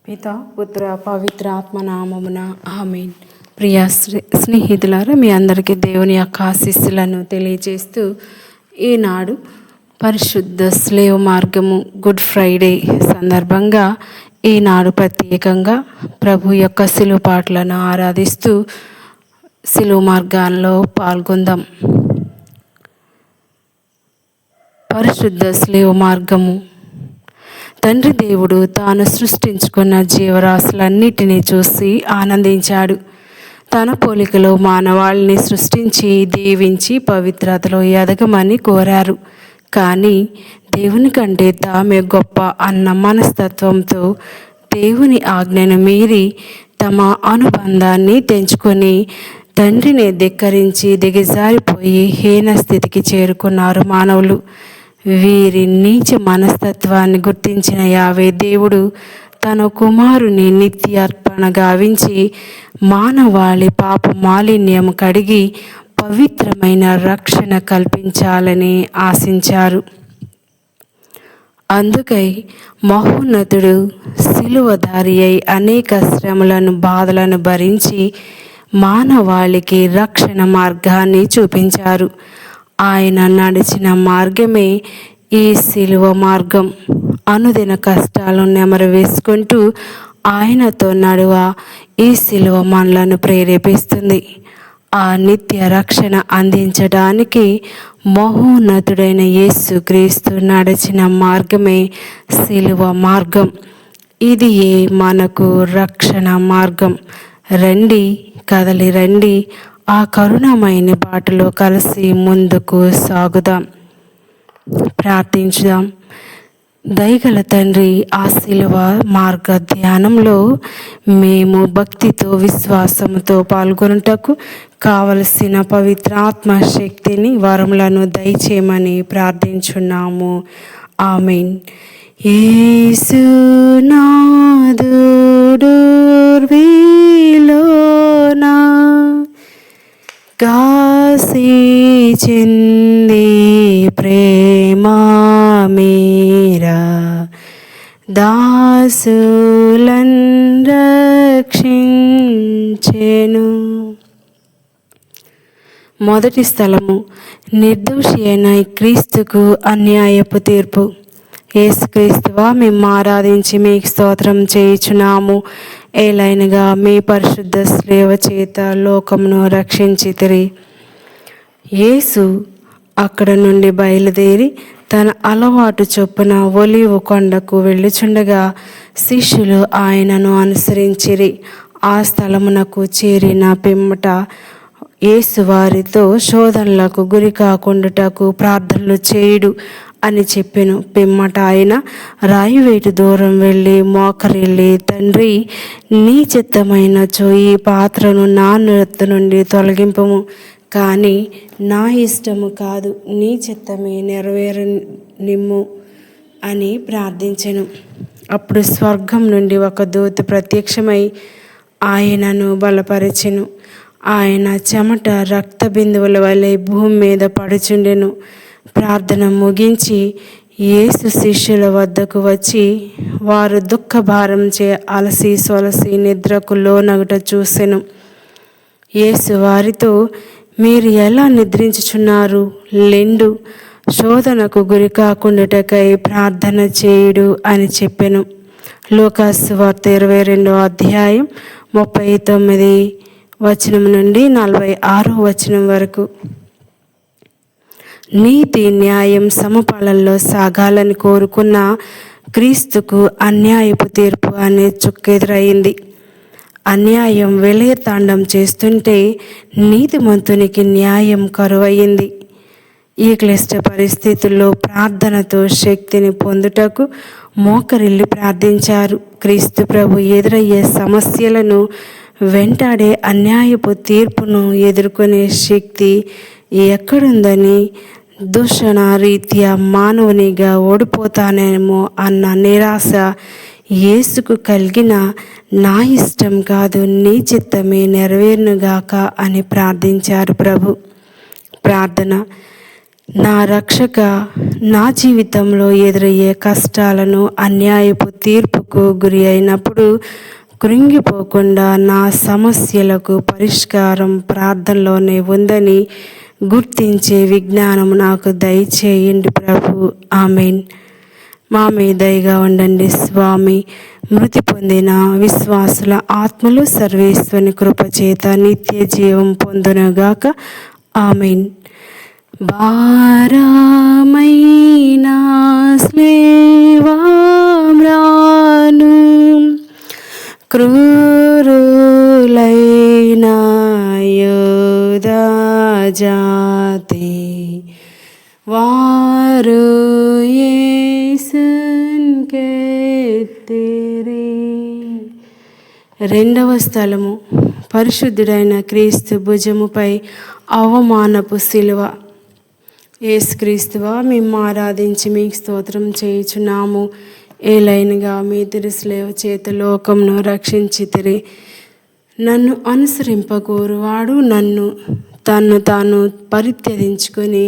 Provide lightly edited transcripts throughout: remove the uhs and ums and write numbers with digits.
పిత పుత్ర పవిత్ర ఆత్మనామమున ఆమేన్. ప్రియ స్నేహితులారా, మీ అందరికీ దేవుని యొక్క ఆశీస్సులను తెలియజేస్తూ ఈనాడు పరిశుద్ధ స్లేవ్ మార్గము గుడ్ ఫ్రైడే సందర్భంగా ఈనాడు ప్రత్యేకంగా ప్రభు యొక్క శిలువ పాటలను ఆరాధిస్తూ శిలువ మార్గాల్లో పాల్గొందాం. పరిశుద్ధ స్లేవ్ మార్గము. తండ్రి దేవుడు తాను సృష్టించుకున్న జీవరాశులన్నిటినీ చూసి ఆనందించాడు. తన పోలికలో మానవాళిని సృష్టించి దీవించి పవిత్రతలో ఎదగమని కోరారు. కానీ దేవుని కంటే తామే గొప్ప అన్న మనస్తత్వంతో దేవుని ఆజ్ఞను మీరి తమ అనుబంధాన్ని తెంచుకొని తండ్రిని ధిక్కరించి దిగజారిపోయి హీన స్థితికి చేరుకున్నారు మానవులు. వీరి నీచ మనస్తత్వాన్ని గుర్తించిన యావే దేవుడు తన కుమారుని నిత్య అర్పణ గావించి మానవాళి పాప మాలిన్యం కడిగి పవిత్రమైన రక్షణ కల్పించాలని ఆశించారు. అందుకై మహోన్నతుడు శిలువధారి అయి అనేక శ్రమలను బాధలను భరించి మానవాళికి రక్షణ మార్గాన్ని చూపించారు. ఆయన నడిచిన మార్గమే ఈ శిలువ మార్గం. అనుదిన కష్టాలను నెమరు వేసుకుంటూ ఆయనతో నడువ ఈ శిలువ మనలను ప్రేరేపిస్తుంది. ఆ నిత్య రక్షణ అందించడానికి మహోన్నతుడైన యేసుక్రీస్తు నడిచిన మార్గమే శిలువ మార్గం. ఇది మనకు రక్షణ మార్గం. రండి, కదలి రండి, ఆ కరుణమైన బాటలో కలిసి ముందుకు సాగుదాం. ప్రార్థించుదాం. దయగల తండ్రి, ఆ శిలువ మార్గ ధ్యానంలో మేము భక్తితో విశ్వాసంతో పాల్గొనుటకు కావలసిన పవిత్ర ఆత్మశక్తిని వరములను దయచేయమని ప్రార్థించున్నాము. ఆమేన్. యేసునాథుడుర్విలోనా కాసి చెంది ప్రేమా మీరా దాసులన్ రక్షించెను. మొదటి స్థలము, నిర్దోషి అయిన క్రీస్తుకు అన్యాయపు తీర్పు. యేసుక్రీస్తువా, మేము ఆరాధించి మీకు స్తోత్రం చేయుచున్నాము. ఏలైనగా మీ పరిశుద్ధ సేవ చేత లోకమును రక్షించితిరి. యేసు అక్కడ నుండి బయలుదేరి తన అలవాటు చొప్పున ఒలీవ కొండకు వెళ్ళుచుండగా శిష్యులు ఆయనను అనుసరించిరి. ఆ స్థలమునకు చేరిన పిమ్మట యేసు వారితో శోధనలకు గురి కాకుండాటకు ప్రార్థనలు చేయుడు అని చెప్పెను. పిమ్మట ఆయన రాయివేటు దూరం వెళ్ళి మోకరిల్లి, తండ్రి, నీ చిత్తమైనచో ఈ పాత్రను నా నొద్ద నుండి తొలగింపము, కానీ నా ఇష్టము కాదు, నీ చిత్తమే నెరవేరనిమ్ము అని ప్రార్థించెను. అప్పుడు స్వర్గం నుండి ఒక దూత ప్రత్యక్షమై ఆయనను బలపరిచెను. ఆయన చెమట రక్త బిందువుల వలె భూమి మీద పడుచుండెను. ప్రార్థన ముగించి యేసు శిష్యుల వద్దకు వచ్చి వారు దుఃఖభారంచే అలసి సొలసి నిద్రకు లోనగుట చూసెను. యేసు వారితో, మీరు ఎలా నిద్రించుచున్నారు? లెండు, శోధనకు గురి కాకుండాటకై ప్రార్థన చేయుడు అని చెప్పెను. లూకాసు సువార్త 22వ అధ్యాయం 39 వచనం నుండి 46వ వచనం వరకు. నీతి న్యాయం సమపాలనలో సాగాలని కోరుకున్న క్రీస్తుకు అన్యాయపు తీర్పు అనే చుక్కెదురైంది. అన్యాయం విలయతాండం చేస్తుంటే నీతిమంతునికి న్యాయం కరువయింది. ఈ క్లిష్ట పరిస్థితుల్లో ప్రార్థనతో శక్తిని పొందుటకు మోకరిల్లి ప్రార్థించారు. క్రీస్తు ప్రభు ఎదురయ్యే సమస్యలను, వెంటాడే అన్యాయపు తీర్పును ఎదుర్కొనే శక్తి ఎక్కడుందని, దూషణ రీత్యా మానవునిగా ఓడిపోతానేమో అన్న నిరాశ యేసుకు కలిగిన, నా ఇష్టం కాదు, నీ చిత్తమే నెరవేరునుగాక అని ప్రార్థించారు ప్రభు. ప్రార్థన. నా రక్షక, నా జీవితంలో ఎదురయ్యే కష్టాలను, అన్యాయపు తీర్పుకు గురి అయినప్పుడు కృంగిపోకుండా నా సమస్యలకు పరిష్కారం ప్రార్థనలోనే ఉందని గుర్తించే విజ్ఞానం నాకు దయచేయండి ప్రభు. ఆమెన్. మా మీద దయగా ఉండండి స్వామి. మృతి పొందిన విశ్వాసుల ఆత్మలు సర్వేశ్వరుని కృపచేత నిత్య జీవం పొందునుగాక. ఆమెన్. భారమైన స్లేవామ్రాను క్రూరులైన యోధా జాతి వారు యేసున్ కెత్తిరి. రెండవ స్థలము, పరిశుద్ధుడైన క్రీస్తు భుజముపై అవమానపు శిలువ. యేసుక్రీస్తువా, మేము ఆరాధించి మీకు స్తోత్రం చేయుచున్నాము. ఏలైనగా మీ తిరుస్లేవ చేత లోకంను రక్షించితిరి. నన్ను అనుసరింపగోరువాడు తన్ను తాను పరిత్యజించుకొని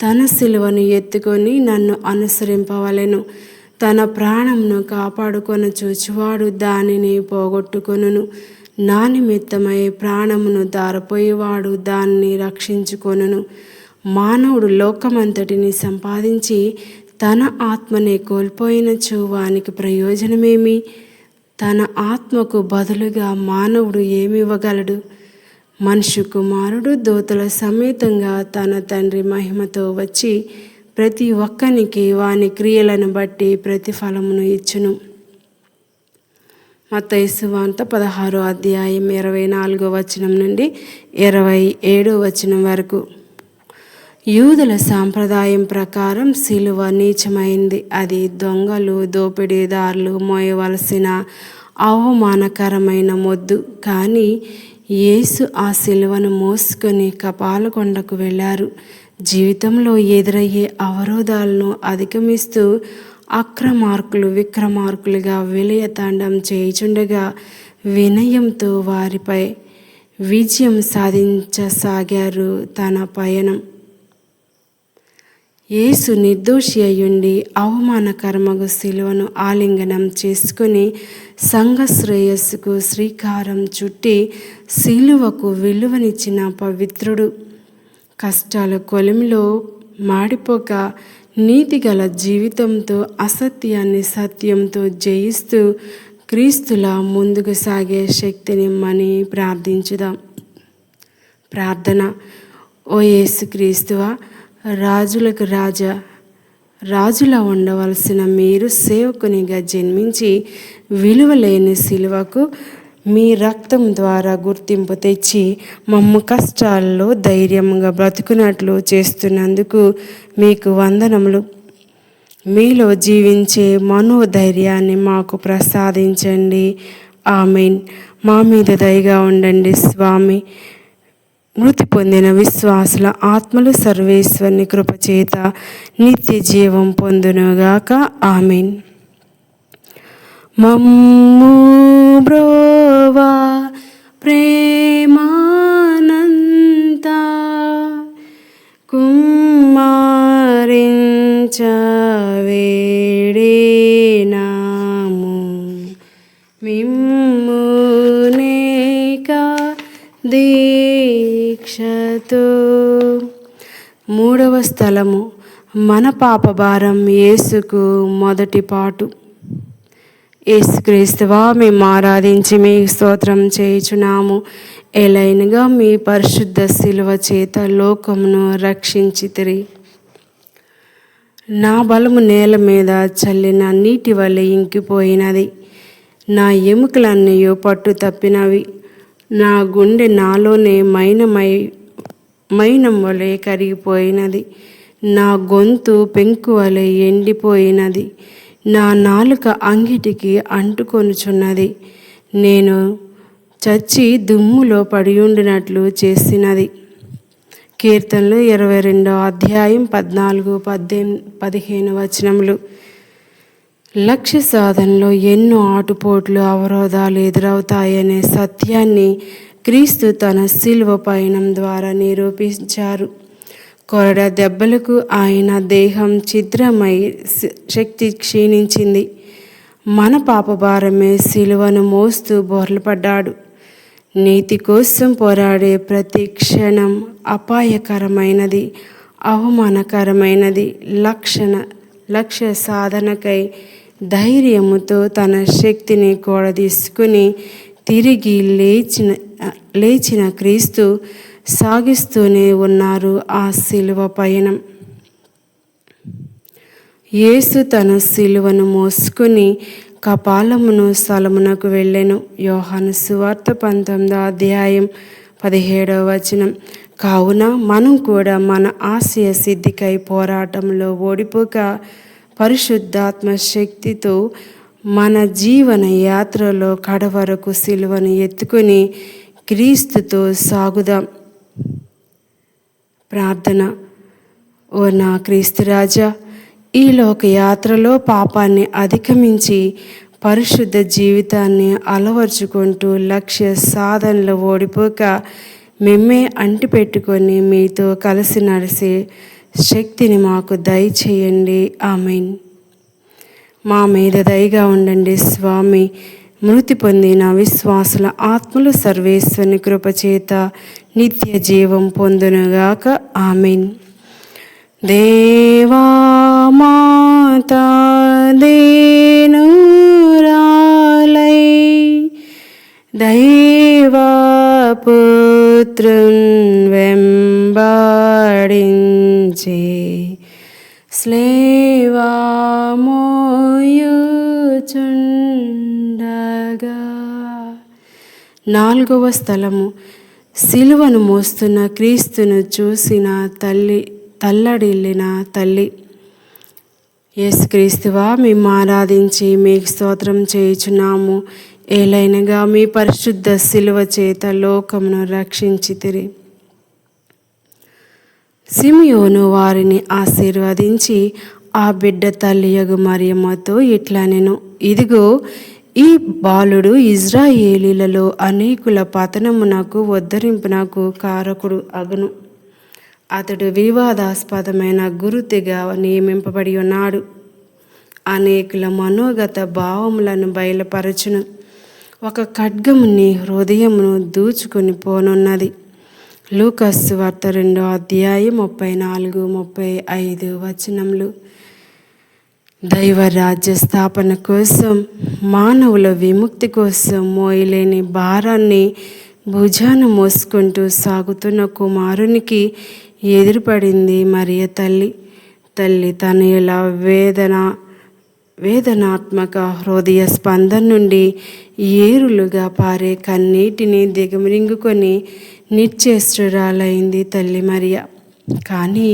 తన శిలువను ఎత్తుకొని నన్ను అనుసరింపవలెను. తన ప్రాణంను కాపాడుకొని చూచువాడు దానిని పోగొట్టుకొనును. నా నిమిత్తమై ప్రాణమును దారపోయేవాడు దాన్ని రక్షించుకొనును. మానవుడు లోకమంతటిని సంపాదించి తన ఆత్మనే కోల్పోయినచో వానికి ప్రయోజనమేమి? తన ఆత్మకు బదులుగా మానవుడు ఏమివ్వగలడు? మనుష్య కుమారుడు దూతల సమేతంగా తన తండ్రి మహిమతో వచ్చి ప్రతి ఒక్కనికి వాని క్రియలను బట్టి ప్రతిఫలమును ఇచ్చును. మత్తయి సువార్త 16వ అధ్యాయం 24వ వచనం నుండి 27వ వచనం వరకు. యూదుల సాంప్రదాయం ప్రకారం శిలువ నీచమైంది. అది దొంగలు, దోపిడీదారులు మోయవలసిన అవమానకరమైన మొద్దు. కానీ యేసు ఆ శిలువను మోసుకొని కపాలకొండకు వెళ్ళారు. జీవితంలో ఎదురయ్యే అవరోధాలను అధిగమిస్తూ అక్రమార్కులు విక్రమార్కులుగా విలయతాండం చేయుచుండగా వినయంతో వారిపై విజయం సాధించసాగారు. తన పయనం యేసు నిర్దోషి అయ్యుండి అవమానకరమగు శిలువను ఆలింగనం చేసుకుని సంఘ శ్రేయస్సుకు శ్రీకారం చుట్టి శిలువకు విలువనిచ్చిన పవిత్రుడు. కష్టాల కొలిమిలో మాడిపోక నీతిగల జీవితంతో అసత్యాన్ని సత్యంతో జయిస్తూ క్రీస్తులా ముందుకు సాగే శక్తినిమ్మని ప్రార్థించుదాం. ప్రార్థన. ఓ యేసుక్రీస్తువా, రాజులకు రాజులా ఉండవలసిన మీరు సేవకునిగా జన్మించి విలువలేని శిలువకు మీ రక్తం ద్వారా గుర్తింపు తెచ్చి మమ్ము కష్టాల్లో ధైర్యంగా బ్రతుకున్నట్లు చేస్తున్నందుకు మీకు వందనములు. మీలో జీవించే మనోధైర్యాన్ని మాకు ప్రసాదించండి. ఆమెన్. మా మీద దయగా ఉండండి స్వామి. మృతి పొందిన విశ్వాసుల ఆత్మలు సర్వేశ్వరుని కృపచేత నిత్య జీవం పొందునుగాక. ఆమెన్. మమ్ము బ్రోవా ప్రేమానంత కుమారించవేడినాము మిమ్మునేక దీక్షతో. మూడవ స్థలము, మన పాపభారం యేసుకు మొదటి పాటు. యేసుక్రీస్తువా, మేము ఆరాధించి మీ స్తోత్రం చేయుచున్నాము. ఎలైనగా మీ పరిశుద్ధ శిలువ చేత లోకమును రక్షించితిరి. నా బలము నేల మీద చల్లిన నీటి వలె ఇంకిపోయినది. నా ఎముకలన్నీ పట్టు తప్పినవి. నా గుండె నాలోనే మైనం వలె కరిగిపోయినది. నా గొంతు పెంకు వలె ఎండిపోయినది. నా నాలుక అంగిటికి అంటుకొనుచున్నది. నేను చచ్చి దుమ్ములో పడియుండినట్లు చేసినది. కీర్తనలు 22వ అధ్యాయం 14-15 వచనములు. లక్ష్య సాధనలో ఎన్నో ఆటుపోట్లు అవరోధాలు ఎదురవుతాయనే సత్యాన్ని క్రీస్తు తన శిలువ పయనం ద్వారా నిరూపించారు. కొరడ దెబ్బలకు ఆయన దేహం ఛిద్రమై శక్తి క్షీణించింది. మన పాపభారమే సిలువను మోస్తూ బోర్లపడ్డాడు. నీతి కోసం పోరాడే ప్రతి క్షణం అపాయకరమైనది, అవమానకరమైనది. లక్ష్య సాధనకై ధైర్యముతో తన శక్తిని కూడదీసుకుని తిరిగి లేచిన క్రీస్తు సాగిస్తూనే ఉన్నారు ఆ సిలువ పయనం. యేసు తన సిలువను మోసుకుని కపాలమును స్థలమునకు వెళ్ళెను. యోహాను సువార్త 19వ అధ్యాయం 17వ వచనం. కావున మనం కూడా మన ఆశయ సిద్ధికై పోరాటంలో ఓడిపోక పరిశుద్ధాత్మ శక్తితో మన జీవన యాత్రలో కడవరకు సిలువను ఎత్తుకుని క్రీస్తుతో సాగుదాం. ప్రార్థన. ఓ నా క్రీస్తు రాజా, ఈ లోక యాత్రలో పాపాన్ని అధిగమించి పరిశుద్ధ జీవితాన్ని అలవర్చుకుంటూ లక్ష్య సాధనలో ఓడిపోక మేమే అంటిపెట్టుకొని మీతో కలిసి నడిసే శక్తిని మాకు దయచేయండి. ఆమేన్. మా మీద దయగా ఉండండి స్వామి. మృతి పొందిన విశ్వాసుల ఆత్మలు సర్వేశ్వరుని కృపచేత నిత్య జీవం పొందునుగాక. ఆమేన్. దేవా మాతా దేనురాలై దైవపుత్రున్ వెంబడించే స్లేవామోయుచుండగా. 4వ స్థలము. సిలువను మోస్తున్న క్రీస్తును చూసిన తల్లడిల్లిన తల్లి. యేసుక్రీస్తువా, మేము ఆరాధించి మీకు స్తోత్రం చేయుచున్నాము. ఏలైనగా మీ పరిశుద్ధ సిలువ చేత లోకమును రక్షించితిరి. సిమియోను వారిని ఆశీర్వదించి ఆ బిడ్డ తల్లియగు మరియమ్మతో ఇట్లా నేను, ఇదిగో ఈ బాలుడు ఇజ్రాయేలీలలో అనేకుల పతనమునకు ఉద్ధరింపునకు కారకుడు అగును. అతడు వివాదాస్పదమైన గురుతిగా నియమింపబడి ఉన్నాడు. అనేకుల మనోగత భావములను బయలుపరచును. ఒక ఖడ్గముని హృదయమును దూచుకొని పోనున్నది. లూకాసు వార్త 2వ అధ్యాయం 34-35 వచనములు. దైవ రాజ్య స్థాపన కోసం, మానవుల విముక్తి కోసం మోయలేని భారాన్ని భుజాన మోసుకుంటూ సాగుతున్న కుమారునికి ఎదురుపడింది మరియ తల్లి. తనయుల వేదనాత్మక హృదయ స్పందన నుండి ఏరులుగా పారే కన్నీటిని దిగమిరింగుకొని నిశ్చేష్టురాలైంది తల్లి మరియ. కానీ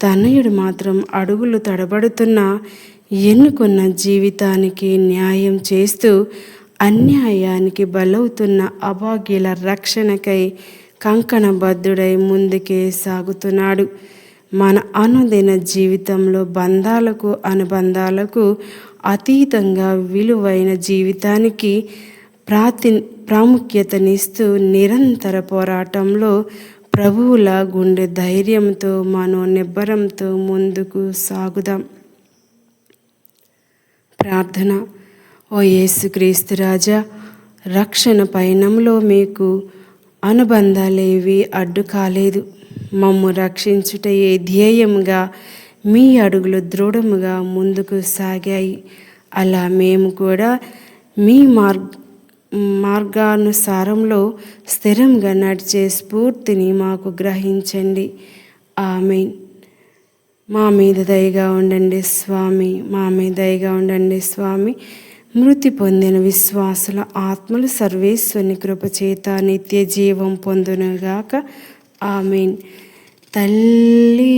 తనయుడు మాత్రం అడుగులు తడబడుతున్న ఎన్నుకున్న జీవితానికి న్యాయం చేస్తూ అన్యాయానికి బలవుతున్న అభాగ్యుల రక్షణకై కంకణబద్ధుడై ముందుకే సాగుతున్నాడు. మన అనుదిన జీవితంలో బంధాలకు అనుబంధాలకు అతీతంగా విలువైన జీవితానికి ప్రాముఖ్యతనిస్తూ నిరంతర పోరాటంలో ప్రభువుల గుండె ధైర్యంతో మనోనిబ్బరంతో ముందుకు సాగుదాం. ప్రార్థన. ఓ యేసుక్రీస్తు రాజా, రక్షణ పయనంలో మీకు అనుబంధాలేవి అడ్డు కాలేదు. మమ్ము రక్షించుటయే ధ్యేయముగా మీ అడుగులు దృఢముగా ముందుకు సాగాయి. అలా మేము కూడా మీ మార్గానుసారంలో స్థిరంగా నడిచే స్ఫూర్తిని మాకు గ్రహించండి. ఆమేన్. మా మీద దయగా ఉండండి స్వామి. మా మీద దయగా ఉండండి స్వామి. మృతి పొందిన విశ్వాసుల ఆత్మలు సర్వేశ్వరుని కృపచేత నిత్య జీవం పొందునుగాక. ఆమేన్. తల్లి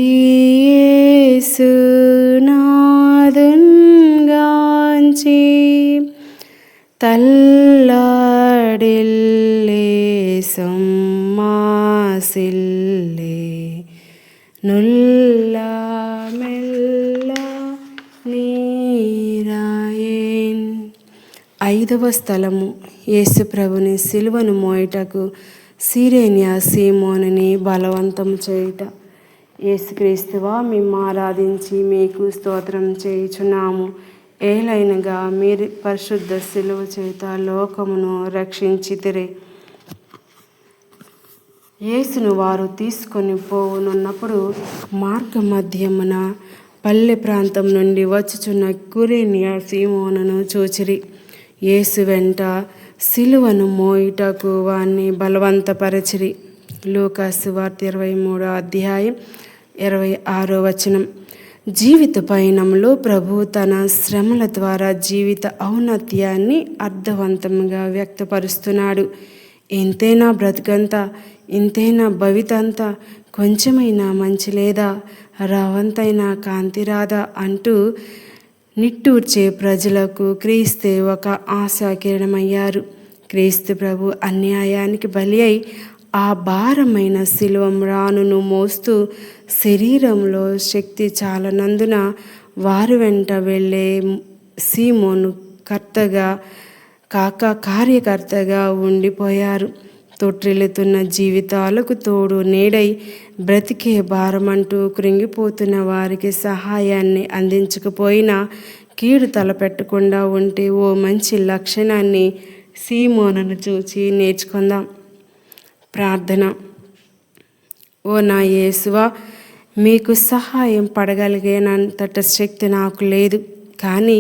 యేసునాథున్గాంచి తల్లడిల్లే సొమ్మాసిల్లే నుల్ల మెల్ల నీరాయేన్. 5వ స్థలము. యేసు ప్రభుని సిలువను మోయుటకు సిరేనియా సీమోనుని బలవంతం చేయుట. యేసుక్రీస్తువా, మేము ఆరాధించి మీకు స్తోత్రం చేయుచున్నాము. ఏలైనగా మీరు పరిశుద్ధ శిలువ చేత లోకమును రక్షించితిరి. యేసును వారు తీసుకొని పోవునున్నప్పుడు మార్గ మధ్యమున పల్లె ప్రాంతం నుండి వచ్చుచున్న కురేనియ సీమోనును చూచిరి. యేసు వెంట సిలువను మోయుటకు వాణ్ణి బలవంతపరచిరి. లూకాసు వార్త 23వ అధ్యాయం 26వ వచనం. జీవిత పయనంలో ప్రభు తన శ్రమల ద్వారా జీవిత ఔన్నత్యాన్ని అర్థవంతంగా వ్యక్తపరుస్తున్నాడు. ఇంతేనా బ్రతుకంతా, ఇంతేనా భవితంతా, కొంచెమైనా మంచి లేదా, రావంతైనా కాంతి రాదా అంటూ నిట్టూర్చే ప్రజలకు క్రీస్తే ఒక ఆశాకిరణమయ్యారు. క్రీస్తు ప్రభు అన్యాయానికి బలి అయి ఆ భారమైన శిలువ రానును మోస్తూ శరీరంలో శక్తి చాలనందున వారి వెంట వెళ్ళే సీమోను కర్తగా కాక కార్యకర్తగా ఉండిపోయారు. తొట్టిల్లుతున్న జీవితాలకు తోడు నీడై బ్రతికే భారమంటూ కృంగిపోతున్న వారికి సహాయాన్ని అందించకపోయినా కీడు తలపెట్టకుండా ఉంటే ఓ మంచి లక్షణాన్ని సీమోనును చూచి నేర్చుకుందాం. ప్రార్థన. ఓ నా యేసువా, మీకు సహాయం పడగలిగేనంతట శక్తి నాకు లేదు, కానీ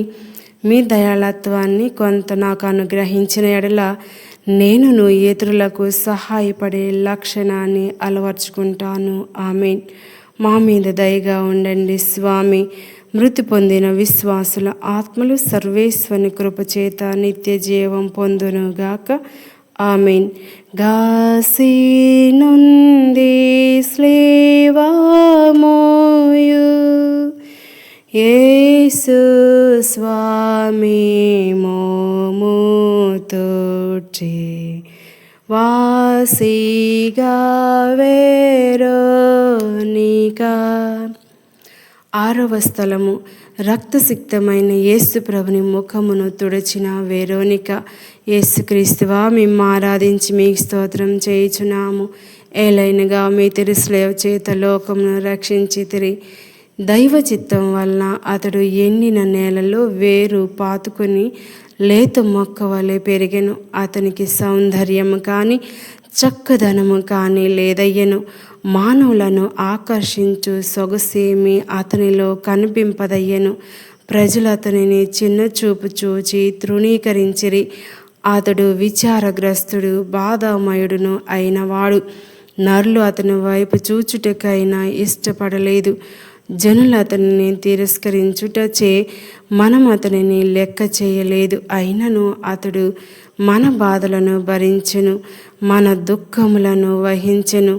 మీ దయాళత్వాన్ని కొంత నాకు అనుగ్రహించిన ఎడల నేనును ఇతరులకు సహాయపడే లక్షణాన్ని అలవర్చుకుంటాను. ఆమేన్. మా మీద దయగా ఉండండి స్వామి. మృతి పొందిన విశ్వాసుల ఆత్మలు సర్వేశ్వని కృపచేత నిత్య జీవం పొందునుగాక. ఆమేన్. గాసి నుండి స్లేవా మోయు యేసు స్వామి మోము తోడ్చి వాసిగా వేరోనికా. 6వ స్థలము. రక్తసిక్తమైన యేసు ప్రభుని ముఖమును తుడిచిన వెరోనిక. యేసుక్రీస్తువా, మేము ఆరాధించి మీకు స్తోత్రం చేయుచున్నాము. ఏలైనగా మీ తిరుస్లేవ చేత లోకమును రక్షించితిరి. దైవ చిత్తం వలన అతడు ఎండిన నేలలో వేరు పాతుకొని లేత మొక్క వలె పెరిగెను. అతనికి సౌందర్యము కానీ చక్కదనము కానీ లేదయ్యను. మానవులను ఆకర్షించు సొగసేమి అతనిలో కనిపింపదయ్యను. ప్రజలు అతనిని చిన్న చూపు చూచి తృణీకరించిరి. అతడు విచారగ్రస్తుడు, బాధామయుడును అయినవాడు. నరులు అతని వైపు చూచుటకైనా ఇష్టపడలేదు. జనులు అతనిని తిరస్కరించుటచే మనం అతనిని లెక్క చేయలేదు. అయినను అతడు మన బాధలను భరించెను, మన దుఃఖములను వహించెను.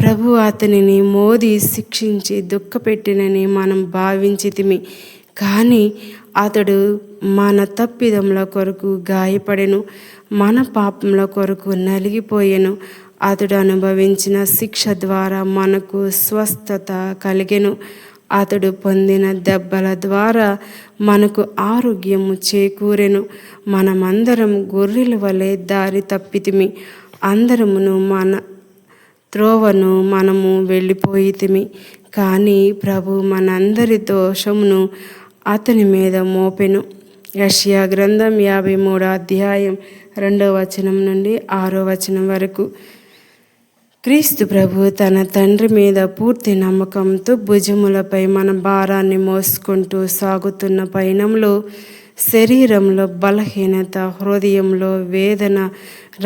ప్రభు అతనిని మోది శిక్షించి దుఃఖపెట్టినని మనం భావించితిమి, కానీ అతడు మన తప్పిదముల కొరకు గాయపడెను, మన పాపముల కొరకు నలిగిపోయెను. అతడు అనుభవించిన శిక్ష ద్వారా మనకు స్వస్థత కలిగెను. అతడు పొందిన దెబ్బల ద్వారా మనకు ఆరోగ్యము చేకూరెను. మనమందరం గొర్రెల వలె దారి తప్పితిమి, అందరమును మన త్రోవను మనము వెళ్ళిపోయితిమి. కానీ ప్రభు మనందరి దోషమును అతని మీద మోపెను. యెషయా గ్రంథం 53వ అధ్యాయం 2వ వచనం నుండి 6వ వచనం వరకు. క్రీస్తు ప్రభు తన తండ్రి మీద పూర్తి నమ్మకంతో భుజములపై మన భారాన్ని మోసుకుంటూ సాగుతున్న పయనంలో శరీరంలో బలహీనత, హృదయంలో వేదన,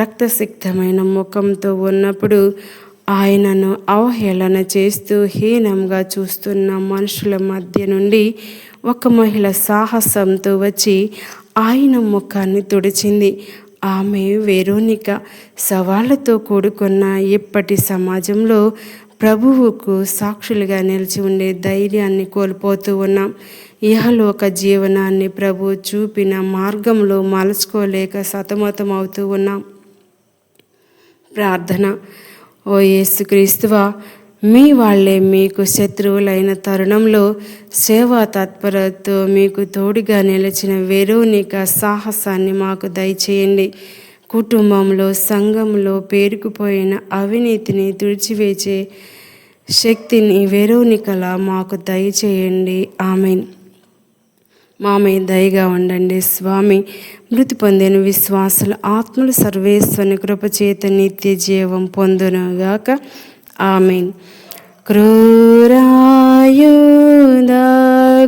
రక్తసిక్తమైన ముఖంతో ఉన్నప్పుడు ఆయనను అవహేళన చేస్తూ హీనంగా చూస్తున్న మనుషుల మధ్య నుండి ఒక మహిళ సాహసంతో వచ్చి ఆయన ముఖాన్ని తుడిచింది. ఆమె వెరోనిక. సవాళ్లతో కూడుకున్న ఇప్పటి సమాజంలో ప్రభువుకు సాక్షులుగా నిలిచి ఉండే ధైర్యాన్ని కోల్పోతూ ఉన్నాం. ఇహలోక జీవనాన్ని ప్రభు చూపిన మార్గంలో మలుచుకోలేక సతమతమవుతూ ఉన్నాం. ప్రార్థన. ఓ యేసుక్రీస్తువా, మీ వాళ్ళే మీకు శత్రువులైన తరుణంలో సేవా తత్పరతతో మీకు తోడుగా నిలిచిన వెరోనిక సాహసాన్ని మాకు దయచేయండి. కుటుంబంలో, సంఘంలో పేరుకుపోయిన అవినీతిని తుడిచివేసే శక్తిని వెరోనికలా మాకు దయచేయండి. ఆమెన్. మామయ్య దయగా ఉండండి స్వామి. మృతి పొందిన విశ్వాసుల ఆత్మలు సర్వేశ్వరుని కృపచేత నిత్య జీవం పొందునుగాక. ఆమెన్. క్రూరాయుధ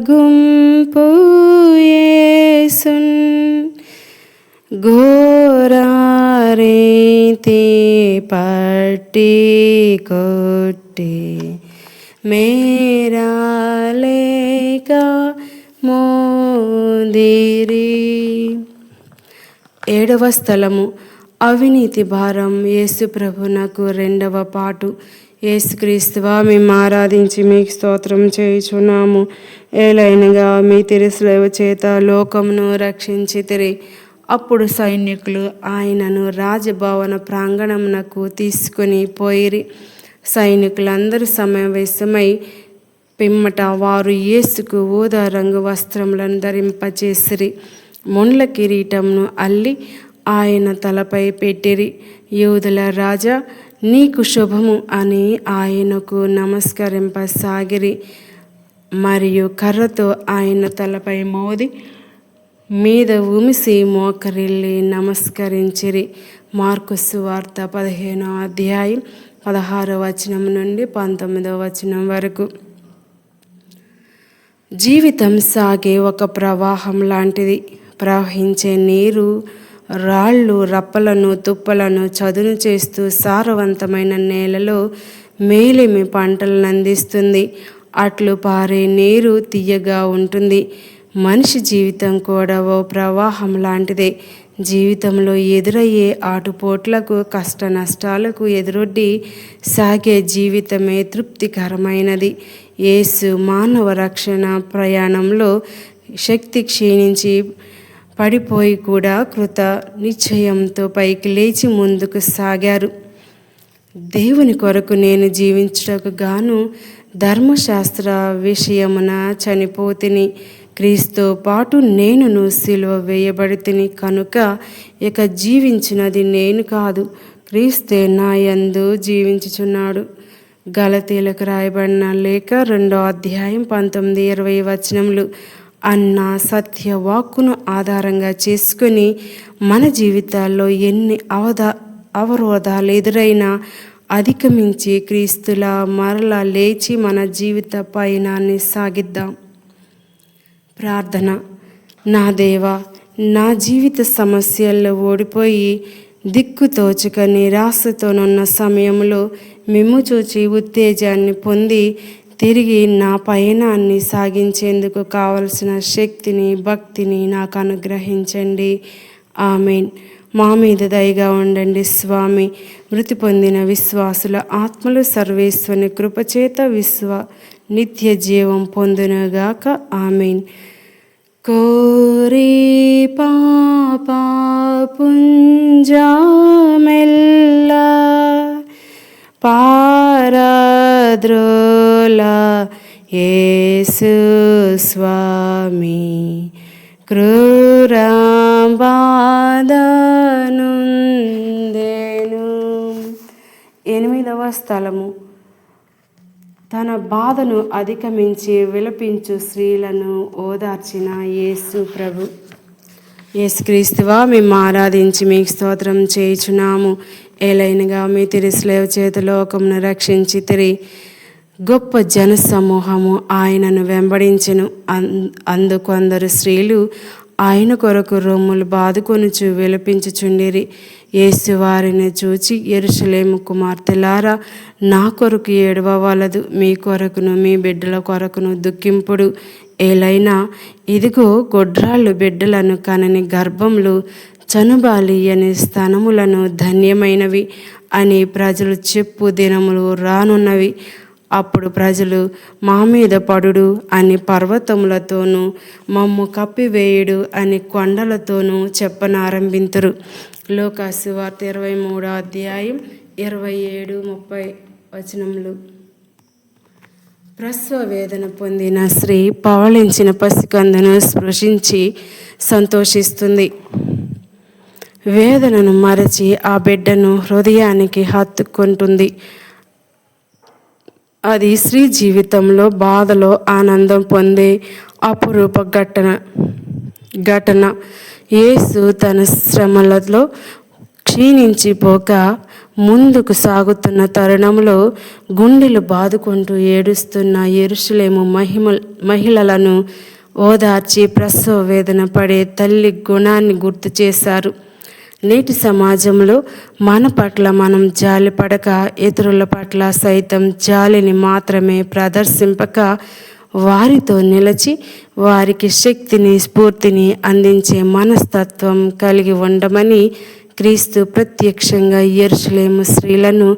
గుంపు యేసున్ ఘోరారీతి పట్టి కొట్టి మేరా లేక మోదిరి. 7వ స్థలము అవినీతి భారం. యేసు ప్రభునకు 2వ పాటు. యేసుక్రీస్తువా, మేము ఆరాధించి మీకు స్తోత్రం చేయుచున్నాము. ఏలైనగా మీ తిరుస్లేవ చేత లోకమును రక్షించితిరి. అప్పుడు సైనికులు ఆయనను రాజభవన ప్రాంగణమునకు తీసుకొని పోయిరి. సైనికులందరూ సమావేశమై పిమ్మట వారు యేసుకు ఊదా రంగు వస్త్రములను ధరింపచేసిరి. ముండ్ల కిరీటంను అల్లి ఆయన తలపై పెట్టిరి. యూదుల రాజా, నీకు శుభము అని ఆయనకు నమస్కరింపసాగిరి. మరియు కర్రతో ఆయన తలపై మోది మీద ఉమిసి మోకరిల్లి నమస్కరించిరి. మార్కు సువార్త 15వ అధ్యాయం 16వ వచనం నుండి 19వ వచనం వరకు. జీవితం సాగే ఒక ప్రవాహం లాంటిది. ప్రవహించే నీరు రాళ్ళు, రప్పలను, తుప్పలను చదును చేస్తూ సారవంతమైన నేలలో మేలిమి పంటలను అందిస్తుంది. అట్లు పారే నీరు తీయగా ఉంటుంది. మనిషి జీవితం కూడా ఓ ప్రవాహం లాంటిదే. జీవితంలో ఎదురయ్యే ఆటుపోట్లకు, కష్ట నష్టాలకు ఎదురొడ్డి సాగే జీవితమే తృప్తికరమైనది. యేసు మానవ రక్షణ ప్రయాణంలో శక్తి క్షీణించి పడిపోయి కూడా కృత నిశ్చయంతో పైకి లేచి ముందుకు సాగారు. దేవుని కొరకు నేను జీవించుటకు గాను ధర్మశాస్త్ర విషయమున చనిపోతిని. క్రీస్తుతో పాటు నేనును సిలువ వేయబడితిని కనుక ఇక జీవించినది నేను కాదు, క్రీస్తే నా యందు జీవించుచున్నాడు. గలతీలకు రాయబడిన లేఖ 2వ అధ్యాయం 19-20 వచనములు అన్న సత్యవాక్కును ఆధారంగా చేసుకొని మన జీవితాల్లో ఎన్ని అవరోధాలు ఎదురైనా అధిగమించి క్రీస్తులా మరలా లేచి మన జీవిత పయనాన్ని సాగిద్దాం. ప్రార్థన. నా దేవా, నా జీవిత సమస్యల్లో ఓడిపోయి దిక్కుతోచక నిరాశతోనున్న సమయంలో మిమ్ము చూచి ఉత్తేజాన్ని పొంది తిరిగి నా పయనాన్ని సాగించేందుకు కావలసిన శక్తిని, భక్తిని నాకు అనుగ్రహించండి. ఆమెన్. మా మీద దయగా ఉండండి స్వామి. మృతి పొందిన విశ్వాసుల ఆత్మలు సర్వేశ్వరుని కృపచేత నిత్య జీవం పొందునుగాక. ఆమెన్. కోరి పాప పుంజామెల్లా పారద్రోల యేసు స్వామి క్రూరాబాధనుందెను. 8వ స్థలము తన బాధను అధిగమించి విలపించు స్త్రీలను ఓదార్చిన యేసు ప్రభు. యేసుక్రీస్తువా, మేము ఆరాధించి మీకు స్తోత్రం చేయుచున్నాము. ఏలైనగా మీ తిరుస్లేవ చేత లోకమును రక్షించితిరి. గొప్ప జన సమూహము ఆయనను వెంబడించెను. అందుకొందరు స్త్రీలు ఆయన కొరకు రొమ్ములు బాదుకొనుచు విలపించుచుండిరి. యేసు వారిని చూచి, యెరూషలేము కుమార్తెలారా, నా కొరకు ఏడవవలదు, మీ కొరకును మీ బిడ్డల కొరకును దుఃఖింపుడు. ఏలైనా ఇదిగో గొడ్రాళ్ళు బిడ్డలను కనని గర్భములు చనుబాలి అని స్తనములను ధన్యమైనవి అని ప్రజలు చెప్పు దినములు రానున్నవి. అప్పుడు ప్రజలు మా మీద పడుడు అని పర్వతములతోనూ, మమ్ము కప్పివేయుడు అని కొండలతోనూ చెప్పనారంభింతురు. లోకాసు వార్త 23వ అధ్యాయం 27-30 వచనములు. ప్రసవ వేదన పొందిన స్త్రీ పవళించిన పసికందును స్పృశించి సంతోషిస్తుంది. వేదనను మరచి ఆ బిడ్డను హృదయానికి హత్తుకుంటుంది. అది స్త్రీ జీవితంలో బాధలో ఆనందం పొందే అపురూప ఘటన. యేసు తన శ్రమలలో క్షీణించిపోక ముందుకు సాగుతున్న తరుణంలో గుండెలు బాదుకుంటూ ఏడుస్తున్న యెరూషలేము మహిళలను ఓదార్చి ప్రసవ వేదన పడే తల్లి గుణాన్ని గుర్తు చేశారు. నేటి సమాజంలో మన పట్ల మనం జాలి పడక ఇతరుల పట్ల సైతం జాలిని మాత్రమే ప్రదర్శింపక వారితో నిలిచి వారికి శక్తిని స్ఫూర్తిని అందించే మనస్తత్వం కలిగి ఉండమని క్రీస్తు ప్రత్యక్షంగా యెరూషలేము స్త్రీలను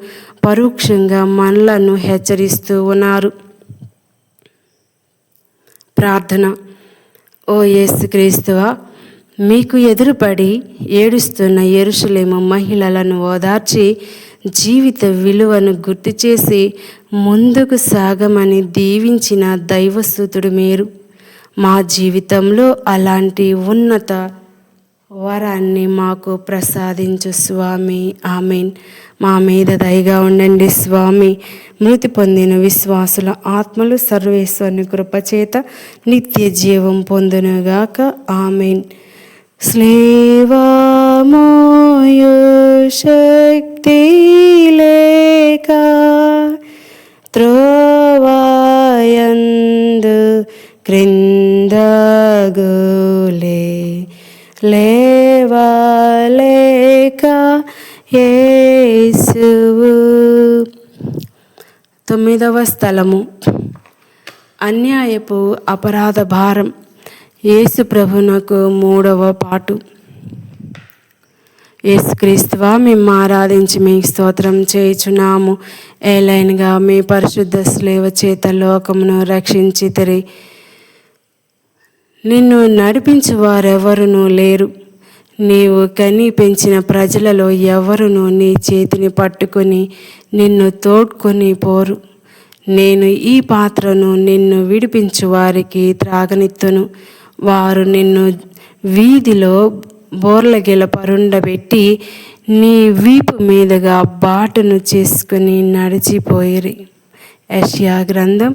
పరోక్షంగా మనలను హెచ్చరిస్తూ ఉన్నారు. ప్రార్థన. ఓ యేసుక్రీస్తువా, మీకు ఎదురుపడి ఏడుస్తున్న యెరూషలేము మహిళలను ఓదార్చి జీవిత విలువను గుర్తు చేసి ముందుకు సాగమని దీవించిన దైవస్తుతుడు మీరు. మా జీవితంలో అలాంటి ఉన్నత వరాన్ని మాకు ప్రసాదించు స్వామి. ఆమెన్. మా మీద దయగా ఉండండి స్వామి. మృతి పొందిన విశ్వాసుల ఆత్మలు సర్వేశ్వరుని కృపచేత నిత్య జీవం పొందునుగాక. ఆమెన్. స్లేవామోయు శక్తి లేక త్రోవాయందు క్రిందగులే లేవలేక యేసువు. 9వ స్థలము అన్యాయపు అపరాధ భారం. యేసు ప్రభునకు 3వ పాటు. యేసుక్రీస్తువా, మేము ఆరాధించి మీకు స్తోత్రం చేయుచున్నాము. ఏలైనగా మీ పరిశుద్ధ స్లేవ చేత లోకమును రక్షించితిరి. నిన్ను నడిపించు వారెవరునూ లేరు. నీవు కని పెంచిన ప్రజలలో ఎవరునూ నీ చేతిని పట్టుకొని నిన్ను తోడ్కొని పోరు. నేను ఈ పాత్రను నిన్ను విడిపించు వారికి త్రాగనిత్తును. వారు నిన్ను వీధిలో బోర్లగిల పరుండబెట్టి నీ వీపు మీదుగా బాటను చేసుకుని నడిచిపోయిరి. యెషయా గ్రంథం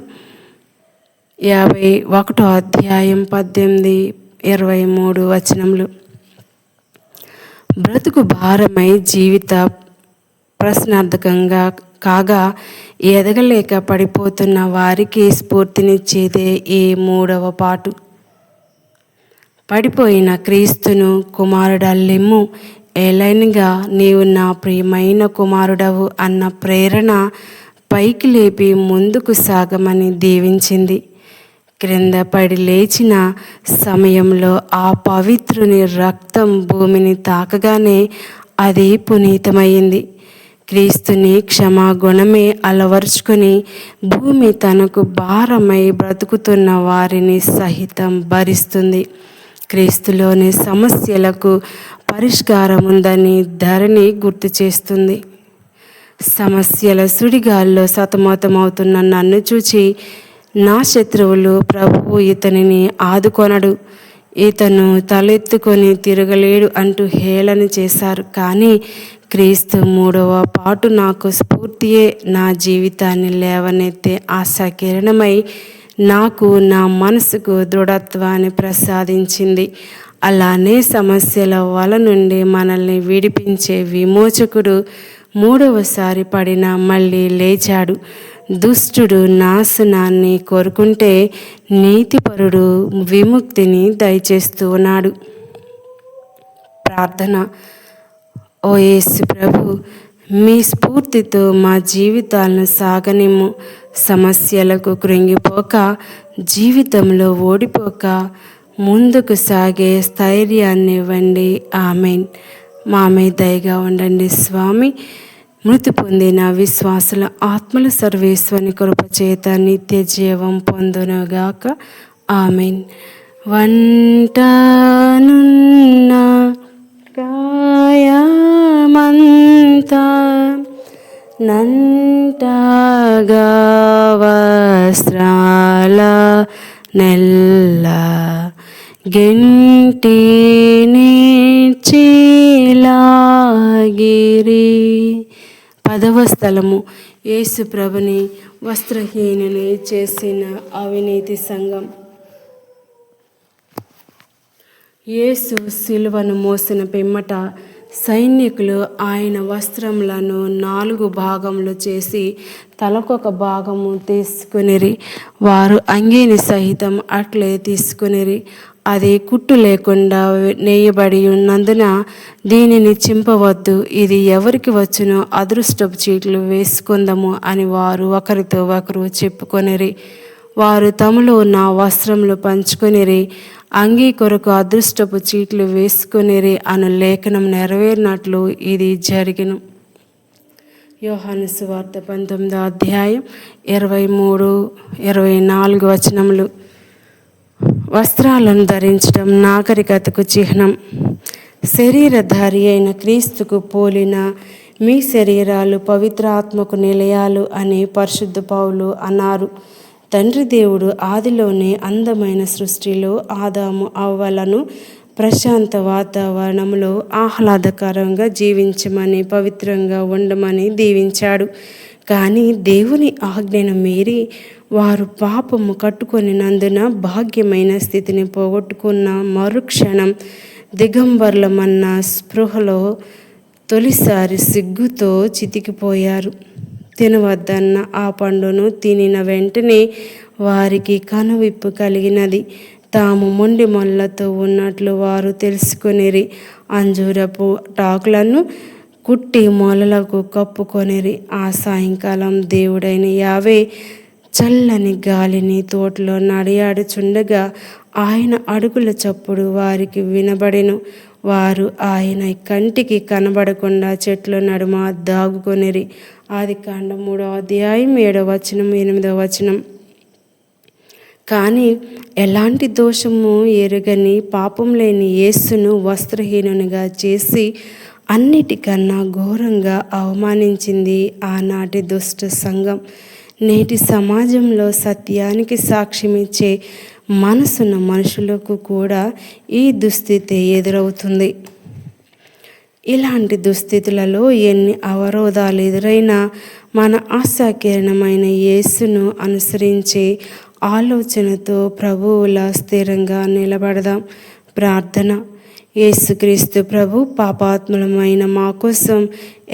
51వ అధ్యాయం 18-23 వచనములు. బ్రతుకు భారమై జీవిత ప్రశ్నార్థకంగా కాగా ఎదగలేక పడిపోతున్న వారికి స్ఫూర్తినిచ్చేదే ఈ 3వ పాటు. పడిపోయిన క్రీస్తును కుమారుడల్లెమ్ము, ఏలైనగా నీవు నా ప్రియమైన కుమారుడవు అన్న ప్రేరణ పైకి లేపి ముందుకు సాగమని దీవించింది. క్రింద పడి లేచిన సమయంలో ఆ పవిత్రుని రక్తం భూమిని తాకగానే అది పునీతమైంది. క్రీస్తుని క్షమాగుణమే అలవర్చుకొని భూమి తనకు భారమై బ్రతుకుతున్న వారిని సహితం భరిస్తుంది. క్రీస్తులోని సమస్యలకు పరిష్కారం ఉందని ధరణి గుర్తు చేస్తుంది. సమస్యల సుడిగాల్లో సతమతమవుతున్న నన్ను చూచి నా శత్రువులు ప్రభువు ఇతనిని ఆదుకొనడు, ఇతను తలెత్తుకొని తిరగలేడు అంటూ హేళన చేశారు. కానీ క్రీస్తు 3వ పాటు నాకు స్ఫూర్తియే నా జీవితాన్ని లేవనెత్తే ఆశాకిరణమై నాకు నా మనసుకు దృఢత్వాన్ని ప్రసాదించింది. అలానే సమస్యల వల నుండి మనల్ని విడిపించే విమోచకుడు 3వసారి పడినా మళ్ళీ లేచాడు. దుష్టుడు నాశనాన్ని కోరుకుంటే నీతిపరుడు విముక్తిని దయచేస్తూ ఉన్నాడు. ప్రార్థన. ఓ యేసు ప్రభు, మీ స్ఫూర్తితో మా జీవితాలను సాగనిమ్ము. సమస్యలకు కృంగిపోక, జీవితంలో ఓడిపోక ముందుకు సాగే స్థైర్యాన్ని ఇవ్వండి. ఆమెన్. మా మీద దయగా ఉండండి స్వామి. మృతి పొందిన విశ్వాసుల ఆత్మల సర్వేశ్వరుని కృపచేత నిత్య జీవం పొందునుగాక. ఆమెన్. వంటనున్న గాయమంతా నంటగా వస్త్రాల నెల్ల గెంటి నేర్చిలాగిరి 10వ స్థలము, యేసు ప్రభుని వస్త్రహీనుని చేసిన అవినీతి సంఘం. యేసు సిలువను మోసిన పిమ్మట సైనికులు ఆయన వస్త్రములను 4 భాగములు చేసి తలకొక భాగము తీసుకునిరి. వారు అంగీని సహితం అట్లే తీసుకునిరి. అది కుట్టు లేకుండా నేయబడి ఉన్నందున దీనిని చింపవద్దు, ఇది ఎవరికి వచ్చునో అదృష్టపు చీట్లు వేసుకుందాము అని వారు ఒకరితో ఒకరు చెప్పుకొనిరి. వారు తమలో నా వస్త్రములు పంచుకొనిరి, అంగీ కొరకు అదృష్టపు చీట్లు వేసుకొనిరి అను లేఖనం నెరవేరినట్లు ఇది జరిగిను. యోహాను సువార్త 19వ అధ్యాయం 23-24 వచనములు. వస్త్రాలను ధరించడం నాగరికతకు చిహ్నం. శరీరధారి అయిన క్రీస్తుకు పోలిన మీ శరీరాలు పవిత్రాత్మకు నిలయాలు అని పరిశుద్ధ పౌలు అన్నారు. తండ్రి దేవుడు ఆదిలోనే అందమైన సృష్టిలో ఆదాము అవ్వలను ప్రశాంత వాతావరణంలో ఆహ్లాదకరంగా జీవించమని, పవిత్రంగా ఉండమని దీవించాడు. కానీ దేవుని ఆజ్ఞను మీరి వారు పాపము కట్టుకొనినందున భాగ్యమైన స్థితిని పోగొట్టుకున్న మరుక్షణం దిగంబర్లమన్న స్పృహలో తొలిసారి సిగ్గుతో చితికిపోయారు. తినవద్దన్న ఆ పండును తినిన వెంటనే వారికి కనువిప్పు కలిగినది. తాము మొండి మొల్లతో ఉన్నట్లు వారు తెలుసుకొనిరి. అంజూరపు టాకులను కుట్టి మొలలకు కప్పుకొనిరి. ఆ సాయంకాలం దేవుడైన యావే చల్లని గాలిని తోటలో నడియాడుచుండగా ఆయన అడుగుల చప్పుడు వారికి వినబడెను. వారు ఆయన కంటికి కనబడకుండా చెట్ల నడుమ దాగుకొనిరి. ఆదికాండం 3వ అధ్యాయం 7వ వచనం 8వ వచనం. కానీ ఎలాంటి దోషము ఎరుగని పాపం లేని యేసును వస్త్రహీనునిగా చేసి అన్నిటికన్నా ఘోరంగా అవమానించింది ఆనాటి దుష్ట సంఘం. నేటి సమాజంలో సత్యానికి సాక్ష్యమిచ్చే మనసున్న మనుషులకు కూడా ఈ దుస్థితి ఎదురవుతుంది. ఇలాంటి దుస్థితులలో ఎన్ని అవరోధాలు ఎదురైనా మన ఆశాకిరణమైన యేసును అనుసరించే ఆలోచనతో ప్రభువులా స్థిరంగా నిలబడదాం. ప్రార్థన. యేసుక్రీస్తు ప్రభు, పాపాత్ములమైన మా కోసం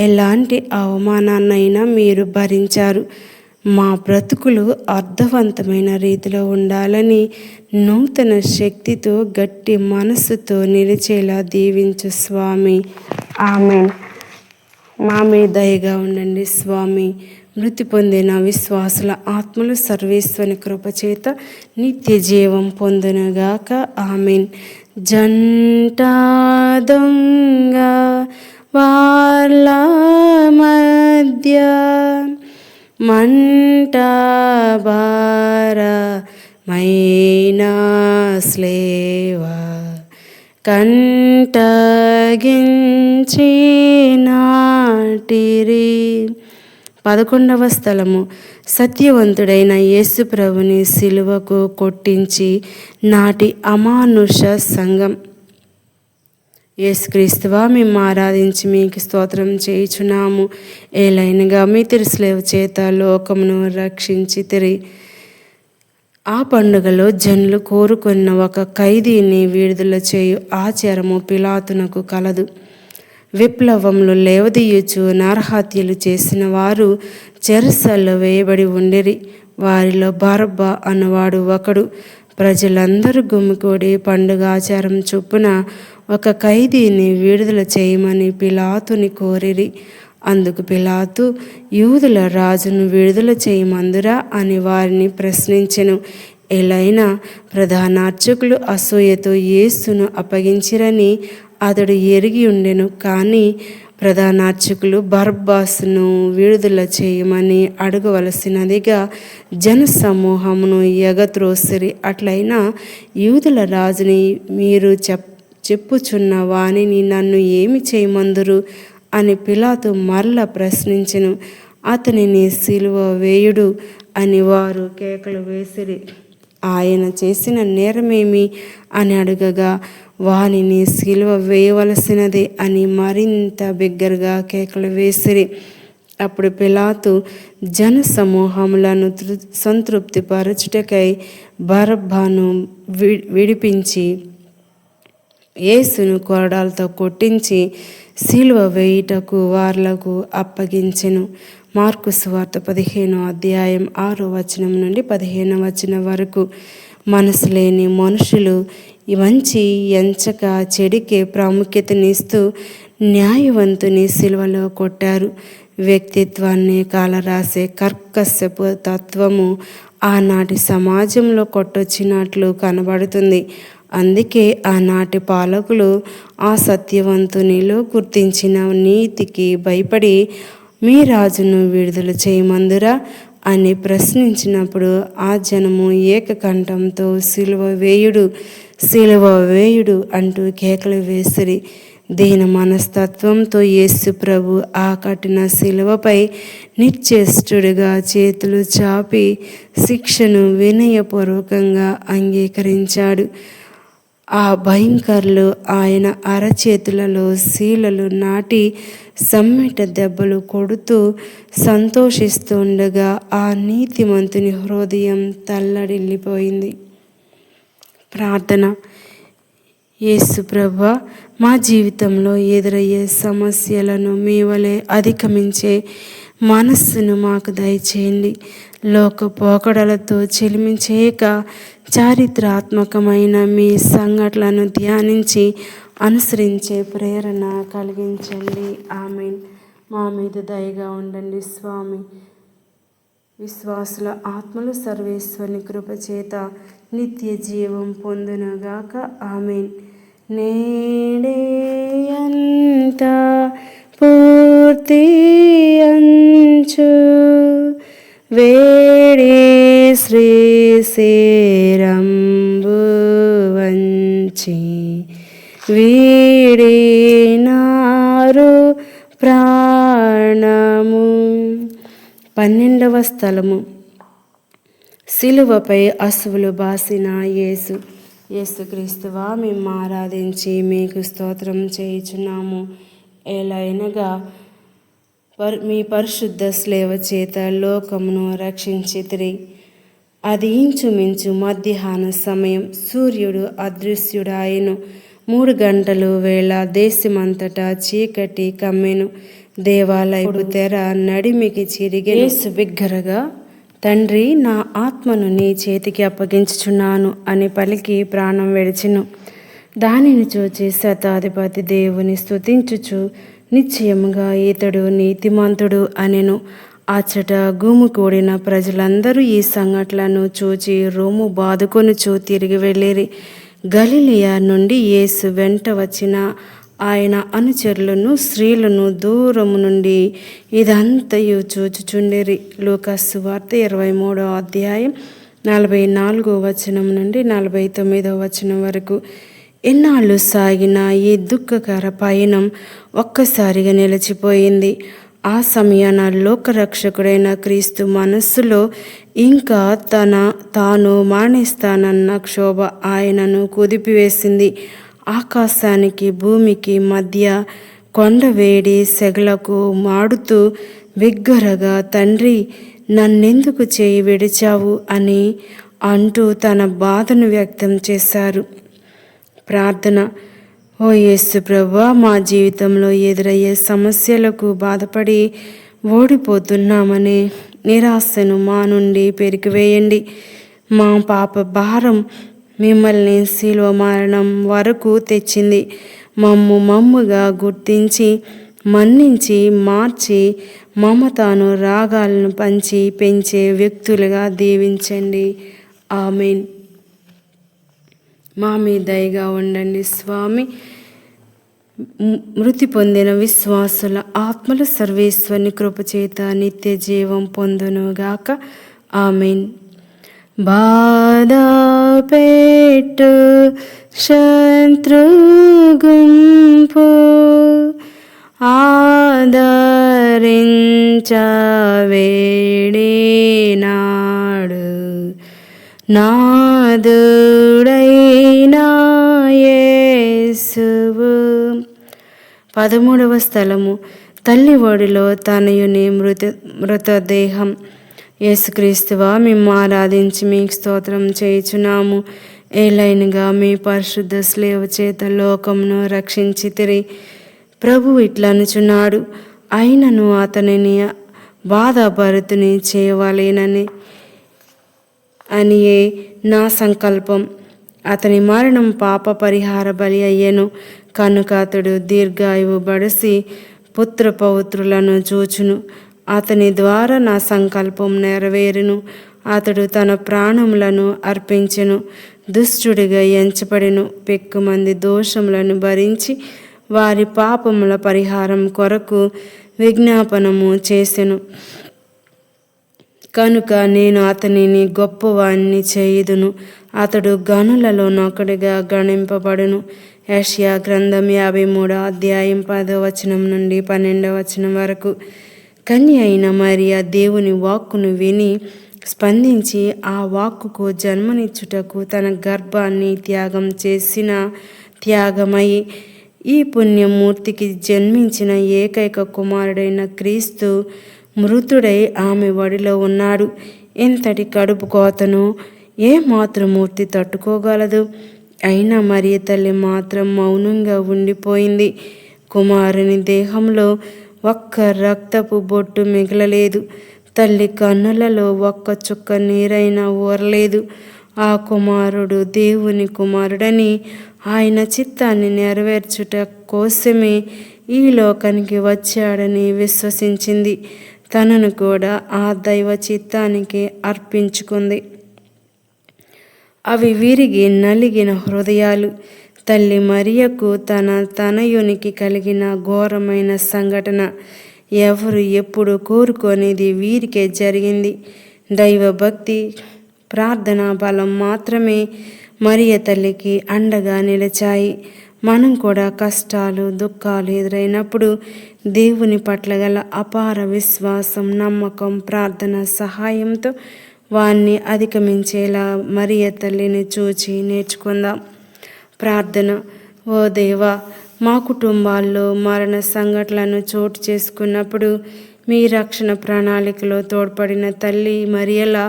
ఎలాంటి అవమానాన్నైనా మీరు భరించారు. మా బ్రతుకులు అర్థవంతమైన రీతిలో ఉండాలని నూతన శక్తితో గట్టి మనస్సుతో నిలిచేలా దీవించు స్వామి. ఆమేన్. మా మీద దయగా ఉండండి స్వామి. మృతి పొందిన విశ్వాసుల ఆత్మలు సర్వేశ్వని కృపచేత నిత్య జీవం పొందునుగాక. ఆమేన్. జంట దొంగ వాళ్ళ మధ్య మంట భారమైన స్లేవ కంటగించి నాటిరి. 11వ స్థలము, సత్యవంతుడైన యేసు ప్రభుని సిలువకు కొట్టించి నాటి అమానుష సంఘం. యేసుక్రీస్తువా, మేము ఆరాధించి మీకు స్తోత్రం చేయుచున్నాము. ఏలైనగా మీ తిరుస్లేవ చేత లోకమును రక్షించితిరి. ఆ పండుగలో జనులు కోరుకున్న ఒక ఖైదీని విడుదల చేయు ఆచారము పిలాతునకు కలదు. విప్లవంలో లేవదీయుచు నరహత్యలు చేసిన వారు చెరసల్లో వేయబడి ఉండిరి. వారిలో బరబ్బా అన్నవాడు ఒకడు. ప్రజలందరూ గుమికూడి పండుగ ఆచారం చొప్పున ఒక ఖైదీని విడుదల చేయమని పిలాతుని కోరిరి. అందుకు పిలాతు, యూదుల రాజును విడుదల చేయమందురా అని వారిని ప్రశ్నించెను. ఎలైనా ప్రధాన అర్చకులు అసూయతో యేసును అప్పగించిరని అతడు ఎరిగి ఉండెను. కానీ ప్రధాన అర్చకులు బరబ్బాసును విడుదల చేయమని అడగవలసినదిగా జనసమూహమును ఎగత్రోసిరి. అట్లయినా యూదుల రాజుని మీరు చెప్పుచున్న వానిని నన్ను ఏమి చేయమందురు అని పిలాతు మరల ప్రశ్నించెను. అతనిని సిలువ వేయుడు అని వారు కేకలు వేసిరి. ఆయన చేసిన నేరమేమి అని అడగగా వానిని సిలువ వేయవలసినదే అని మరింత బిగ్గరగా కేకలు వేసిరి. అప్పుడు పిలాతు జన సమూహములను సంతృప్తిపరచుటకై బరబ్బను విడిపించి యేసును కొరడాలతో కొట్టించి సిలువ వేయుటకు వార్లకు అప్పగించెను. మార్కు సువార్త 15వ అధ్యాయం 6వ వచనం నుండి 15వ వచనం వరకు. మనసు లేని మనుషులు మంచి ఎంచక చెడుకే ప్రాముఖ్యతనిస్తూ న్యాయవంతుని సిలువలో కొట్టారు. వ్యక్తిత్వాన్ని కాలరాసే కర్కశపు తత్వము ఆనాటి సమాజంలో కొట్టొచ్చినట్లు కనబడుతుంది. అందుకే ఆనాటి పాలకులు ఆ సత్యవంతునిలో గుర్తించిన నీతికి భయపడి మీ రాజును విడుదల చేయమందురా అని ప్రశ్నించినప్పుడు ఆ జనము ఏకకంఠంతో సిలువ వేయుడు, సిలువ వేయుడు అంటూ కేకలు వేసిరి. దీన మనస్తత్వంతో యేసు ప్రభు ఆ కఠిన సిలువపై నిశ్చేష్టుడిగా చేతులు చాపి శిక్షను వినయపూర్వకంగా అంగీకరించాడు. ఆ భయంకరులు ఆయన అరచేతులలో శీలలు నాటి సమ్మెట దెబ్బలు కొడుతూ సంతోషిస్తుండగా ఆ నీతిమంతుని హృదయం తల్లడిల్లిపోయింది. ప్రార్థన. యేసు ప్రభువా, మా జీవితంలో ఎదురయ్యే సమస్యలను మీ వలె అధిగమించే మనస్సును మాకు దయచేయండి. లోక పోకడలతో చెలిమించేయక చారిత్రాత్మకమైన మీ సంఘటనలను ధ్యానించి అనుసరించే ప్రేరణ కలిగించండి. ఆమేన్. మా మీద దయగా ఉండండి స్వామి. విశ్వాసుల ఆత్మలు సర్వేశ్వరుని కృపచేత నిత్య జీవం పొందునుగాక. ఆమేన్. నేడే అంతా పూర్తి అంచు వేడి శ్రీశేరంబు వంచి వీడినారు ప్రాణము. 12వ స్థలము. సిలువపై అసువులు బాసిన యేసు. యేసుక్రీస్తువా, మేము ఆరాధించి మీకు స్తోత్రం చేయుచున్నాము. ఎలయనగా మీ పరిశుద్ధ స్లేవ చేత లోకమును రక్షించితిరి. అది ఇంచుమించు మధ్యాహ్న సమయం. సూర్యుడు అదృశ్యుడాయను. 3 గంటలు వేళ దేశమంతటా చీకటి కమ్మెను. దేవాలయపు తెర నడిమికి చిరిగెను. యేసు బిగ్గరగా, తండ్రి, నా ఆత్మను నీ చేతికి అప్పగించుచున్నాను అని పలికి ప్రాణం విడిచెను. దానిని చూచి శతాధిపతి దేవుని స్తుతించుచు నిశ్చయముగా ఇతడు నీతిమంతుడు అనెను. అచ్చట గుమికూడిన ప్రజలందరూ ఈ సంఘటనలను చూచి రొమ్ము బాదుకొనుచు తిరిగి వెళ్ళిరి. గలిలయ నుండి యేసు వెంట వచ్చిన ఆయన అనుచరులను స్త్రీలను దూరము నుండి ఇదంతయు చూచుచుండిరి. లూకాసు సువార్త 23వ అధ్యాయం 44వ వచనం నుండి 49వ వచనం వరకు. ఎన్నాళ్ళు సాగిన ఈ దుఃఖకర పయనం ఒక్కసారిగా నిలిచిపోయింది. ఆ సమయాన లోకరక్షకుడైన క్రీస్తు మనస్సులో ఇంకా తాను మరణిస్తానన్న క్షోభ ఆయనను కుదిపివేసింది. ఆకాశానికి భూమికి మధ్య కొండవేడి సెగలకు మాడుతూ బిగ్గరగా, తండ్రి, నన్నెందుకు చేయి విడిచావు అని అంటూ తన బాధను వ్యక్తం చేశారు. ప్రార్థన. ఓ యేసు ప్రభువా, మా జీవితంలో ఎదురయ్యే సమస్యలకు బాధపడి ఓడిపోతున్నామనే నిరాశను మా నుండి పెరికివేయండి. మా పాప భారం మిమ్మల్ని శిలువ మరణం వరకు తెచ్చింది. మమ్ముగా గుర్తించి మన్నించి మార్చి మమతాను రాగాలను పంచి పెంచే వ్యక్తులుగా దీవించండి. ఆమేన్. మా మీద దయగా ఉండండి స్వామి. మృతి పొందిన విశ్వాసుల ఆత్మల సర్వేశ్వరుని కృపచేత నిత్య జీవం పొందునుగాక. ఆమేన్. బాధ పెట్టు శత్రు గుంపు ఆదరించవేడినాడు నాదుడైనా యేసువు. 13వ స్థలము. తల్లి ఒడిలో తనయుని మృతదేహం. యేసుక్రీస్తువా, మేము ఆరాధించి మీకు స్తోత్రం చేయుచున్నాము. ఏలైనగా మీ పరిశుద్ధ స్లేవ చేత లోకమును రక్షించితిరి. ప్రభు ఇట్లనుచున్నాడు, అయినను అతనిని బాధాభరితుని చేయవలెనని అనియే నా సంకల్పం. అతని మరణం పాప పరిహార బలి అయ్యెను. కనుక అతడు దీర్ఘాయువు బడసి పుత్రపౌత్రులను చూచును. అతని ద్వారా నా సంకల్పం నెరవేరును. అతడు తన ప్రాణములను అర్పించెను. దుష్టుడిగా ఎంచబడెను. పెక్కుమంది దోషములను భరించి వారి పాపముల పరిహారం కొరకు విజ్ఞాపనము చేసెను. కనుక నేను అతనిని గొప్పవాణ్ణి చేయుదును. అతడు గనులలో నొకడిగా గణింపబడును. యెషయా గ్రంథం 53 అధ్యాయం 10 నుండి 12 వరకు. కన్య అయిన మరియా దేవుని వాక్కును విని స్పందించి ఆ వాక్కుకు జన్మనిచ్చుటకు తన గర్భాన్ని త్యాగం చేసిన త్యాగమై ఈ పుణ్యమూర్తికి జన్మించిన ఏకైక కుమారుడైన క్రీస్తు మృతుడై ఆమె ఒడిలో ఉన్నాడు. ఇంతటి కడుపు కోతను ఏ మాతృమూర్తి తట్టుకోగలదు? అయినా మరియ తల్లి మాత్రం మౌనంగా ఉండిపోయింది. కుమారుని దేహంలో ఒక్క రక్తపు బొట్టు మిగలలేదు. తల్లి కన్నులలో ఒక్క చుక్క నీరైనా ఊరలేదు. ఆ కుమారుడు దేవుని కుమారుడని, ఆయన చిత్తాన్ని నెరవేర్చుట కోసమే ఈ లోకానికి వచ్చాడని విశ్వసించింది. తనను కూడా ఆ దైవ చిత్తానికి అర్పించుకుంది. అవి విరిగి నలిగిన హృదయాలు. తల్లి మరియకు తన తనయునికి కలిగిన ఘోరమైన సంఘటన ఎవరు ఎప్పుడు కోరుకోనిది వీరికే జరిగింది. దైవభక్తి, ప్రార్థనా బలం మాత్రమే మరియ తల్లికి అండగా నిలిచాయి. మనం కూడా కష్టాలు, దుఃఖాలు ఎదురైనప్పుడు దేవుని పట్ల గల అపార విశ్వాసం, నమ్మకం, ప్రార్థన సహాయంతో వారిని అధిగమించేలా మరియ తల్లిని చూచి నేర్చుకుందాం. ప్రార్థన. ఓ దేవా, మా కుటుంబాల్లో మరణ సంఘటనలను చోటు చేసుకున్నప్పుడు మీ రక్షణ ప్రణాళికలో తోడ్పడిన తల్లి మరియలా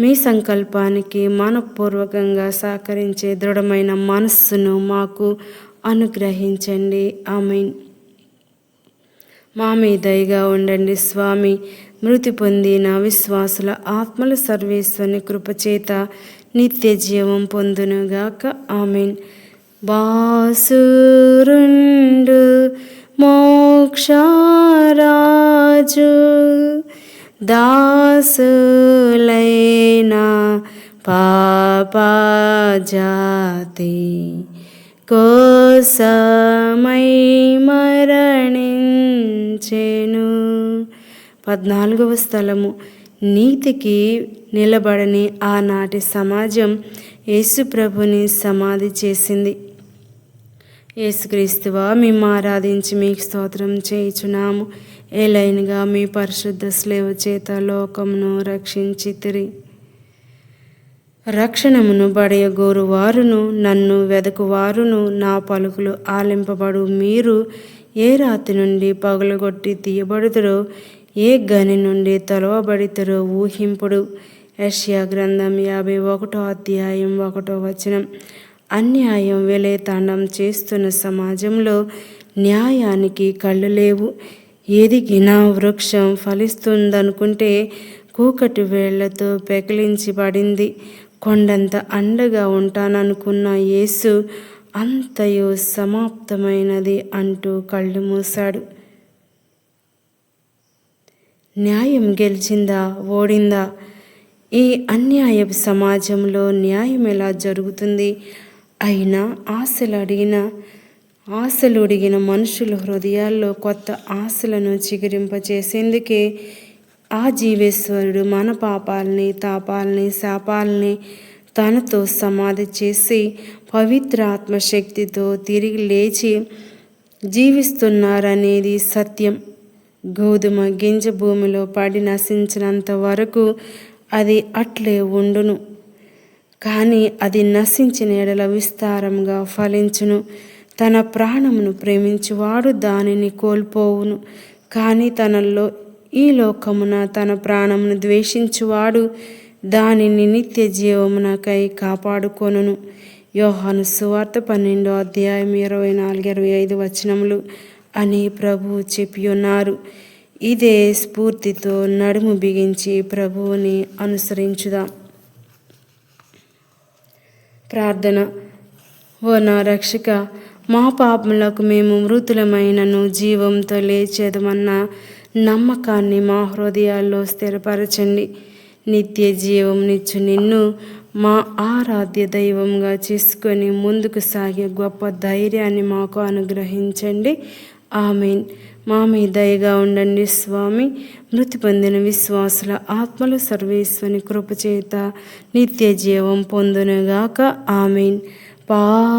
మీ సంకల్పానికి మనపూర్వకంగా సహకరించే దృఢమైన మనస్సును మాకు అనుగ్రహించండి. ఆమేన్. మా మీద దయగా ఉండండి స్వామి. మృతి పొందిన విశ్వాసుల ఆత్మల సర్వేశ్వరుని కృపచేత నిత్య జీవం పొందునుగాక. ఆమేన్. బాసురుండు మోక్షరాజు దాసులైన పాపజాతి కోసమై మరణించెను. 14వ స్థలము. నీతికి నిలబడని ఆనాటి సమాజం యేసుప్రభుని సమాధి చేసింది. యేసుక్రీస్తువా, మేము ఆరాధించి మీకు స్తోత్రం చేయుచున్నాము. ఏలైనగా మీ పరిశుద్ధ స్లేవ చేత లోకమును రక్షించితిరి. రక్షణమును బడయగోరు వారును నన్ను వెదకువారును నా పలుకులు ఆలింపబడు. మీరు ఏ రాతి నుండి పగులగొట్టి తీయబడుతురో, ఏ గని నుండి తొలవబడితరో ఊహింపుడు. యెషయా గ్రంథం 51 అధ్యాయం 1 అన్యాయం వెలేతాండం చేస్తున్న సమాజంలో న్యాయానికి కళ్ళు లేవు. ఎదిగిన వృక్షం ఫలిస్తుందనుకుంటే కూకటి వేళ్లతో పెకిలించబడింది. కొండంత అండగా ఉంటాననుకున్న యేసు అంతయు సమాప్తమైనది అంటూ కళ్ళు మూశాడు. న్యాయం గెలిచిందా, ఓడిందా? ఈ అన్యాయపు సమాజంలో న్యాయం ఎలా జరుగుతుంది? అయినా ఆశలు అడిగిన మనుషుల హృదయాల్లో కొత్త ఆశలను చిగురింపచేసేందుకే ఆ జీవేశ్వరుడు మన పాపాలని, తాపాలని, శాపాలని తనతో సమాధి చేసి పవిత్ర ఆత్మశక్తితో తిరిగి లేచి జీవిస్తున్నారనేది సత్యం. గోధుమ గింజ భూమిలో పడి నశించినంత వరకు అది అట్లే ఉండును. కానీ అది నశించిన ఎడల విస్తారంగా ఫలించును. తన ప్రాణమును ప్రేమించువాడు దానిని కోల్పోవును. కానీ తనలో ఈ లోకమున తన ప్రాణమును ద్వేషించువాడు దానిని నిత్య జీవమునకై కాపాడుకొనును. యోహాను సువార్త 12:24-25 వచనములు అని ప్రభువు చెప్పి ఉన్నారు. ఇదే స్ఫూర్తితో నడుము బిగించి ప్రభువుని అనుసరించుదాం. ప్రార్థన. ఓ నా రక్షక, మా పాపములకు మేము మృతులమైనను జీవంతో లేచేదమన్న నమ్మకాన్ని మా హృదయాల్లో స్థిరపరచండి. నిత్య జీవంనిచ్చు నిన్ను మా ఆరాధ్య దైవంగా చేసుకొని ముందుకు సాగే గొప్ప ధైర్యాన్ని మాకు అనుగ్రహించండి. ఆమేన్. మా మీద దయగా ఉండండి స్వామి. మృతి పొందిన విశ్వాసుల ఆత్మలు సర్వేశ్వని కృపచేత నిత్య జీవం పొందునుగాక. ఆమేన్. పాపులైన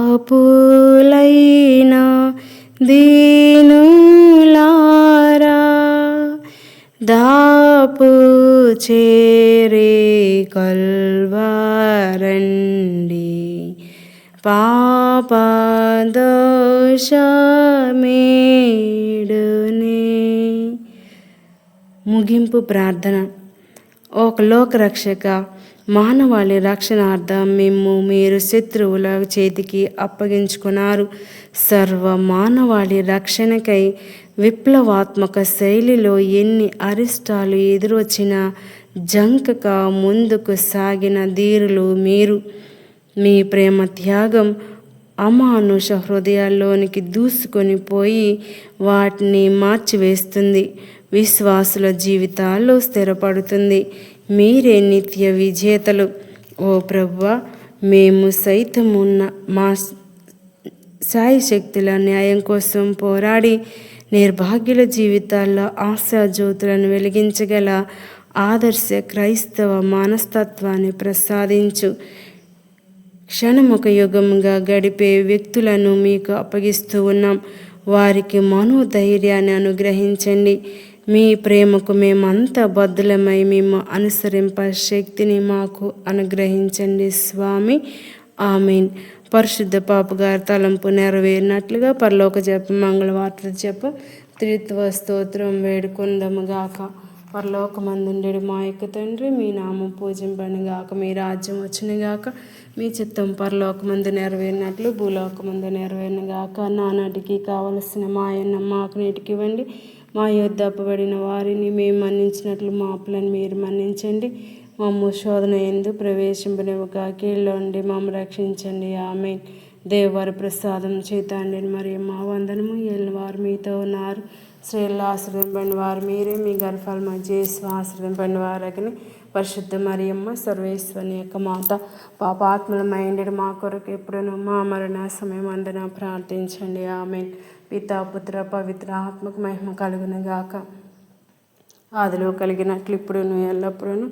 దీనులారా దాపు చేరే కల్వరండి, పాపదోషమేడునే. ముగింపు ప్రార్థన. ఒక లోకరక్షక, మానవాళి రక్షణార్థం మీరు శత్రువుల చేతికి అప్పగించుకున్నారు. సర్వ మానవాళి రక్షణకై విప్లవాత్మక శైలిలో ఎన్ని అరిష్టాలు ఎదురొచ్చినా జంకక ముందుకు సాగిన ధీరులు మీరు. మీ ప్రేమ త్యాగం అమానుష హృదయాల్లోనికి దూసుకొని పోయి వాటిని మార్చివేస్తుంది, విశ్వాసుల జీవితాల్లో స్థిరపడుతుంది. మీరే నిత్య విజేతలు. ఓ ప్రభువా, మేము సైతమున్న మా శాయశక్తుల న్యాయం కోసం పోరాడి నిర్భాగ్యుల జీవితాల్లో ఆశాజ్యోతులను వెలిగించగల ఆదర్శ క్రైస్తవ మనస్తత్వాన్ని ప్రసాదించు. క్షణముక యుగముగా గడిపే వ్యక్తులను మీకు అప్పగిస్తూ ఉన్నాం. వారికి మనోధైర్యాన్ని అనుగ్రహించండి. మీ ప్రేమకు మేమంతా బద్దులమై మేము అనుసరింప శక్తిని మాకు అనుగ్రహించండి స్వామి. ఆమేన్. పరిశుద్ధ పాపగారి తలంపు నెరవేరినట్లుగా పరలోక జప మంగళవార్త జప త్రిత్వ స్తోత్రం వేడుకొందముగాక. పరలోకమందుండెడు మా యొక్క తండ్రి, మీ నామం పూజింపనుగాక, మీ రాజ్యం వచ్చునుగాక, మీ చిత్తం పరలోకమందు నెరవేరినట్లు భూలోకమందు నెరవేరునుగాక. నానాటికి కావలసిన మాయన్న మాకు నీటికి ఇవ్వండి. మా యొద్ద అప్పబడిన వారిని మేము మన్నించినట్లు మా అప్పులను మీరు మన్నించండి. మమ్ము శోధన యందు ప్రవేశింపనివ్వక కీళ్ళ నుండి మమ్మ రక్షించండి. ఆమేన్. దేవవారి ప్రసాదం చేతండి మరియు మా వందనము. ఏలిన వారు మీతో ఉన్నారు. స్త్రీల్లో ఆశ్రదింపండి వారు మీరే, మీ గర్భఫలము చేసి ఆశ్రదింపండి వారని. పరిశుద్ధ మరియమ్మ సర్వేశ్వరుని యొక్క మాత, పాపాత్ములమైండెడు మా కొరకు ఎప్పుడును మా మరణ సమయం అందున ప్రార్థించండి. ఆమేన్. పితా పుత్ర పవిత్ర ఆత్మకు మహిమ కలుగునుగాక. ఆదిలో కలిగినట్లు ఇప్పుడును ఎల్లప్పుడూ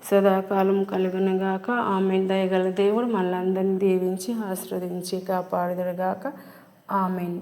సదాకాలం కలుగునుగాక. ఆమేన్. దయగల దేవుడు మళ్ళందరినీ దీవించి ఆశీర్వదించి కాపాడుదురుగాక. ఆమేన్.